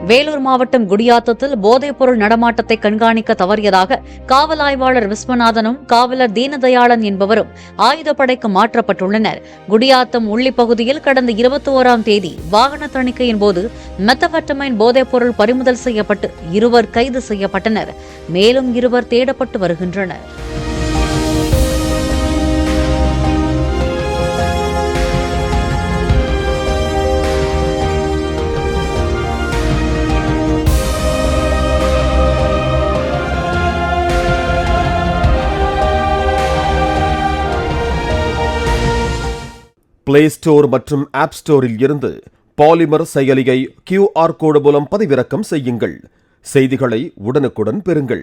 வேலூர் மாவட்டம் குடியாத்தத்தில் போதைப்பொருள் நடமாட்டத்தை கண்காணிக்க தவறியதாக காவல் ஆய்வாளர் விஸ்வநாதனும் காவலர் தீனதயாளன் என்பவரும் ஆயுதப்படைக்கு மாற்றப்பட்டுள்ளனர். குடியாத்தம் உள்ளி பகுதியில் கடந்த 21ஆம் தேதி வாகன தணிக்கையின் போது மெத்தபெட்டமைன் போதைப்பொருள் பறிமுதல் செய்யப்பட்டு 2 கைது செய்யப்பட்டனர். மேலும் 2 தேடப்பட்டு வருகின்றனர். பிளே ஸ்டோர் மற்றும் ஆப் ஸ்டோரில் இருந்து பாலிமர் செயலியை QR கோடு மூலம் பதிவிறக்கம் செய்யுங்கள். செய்திகளை உடனுக்குடன் பெறுங்கள்.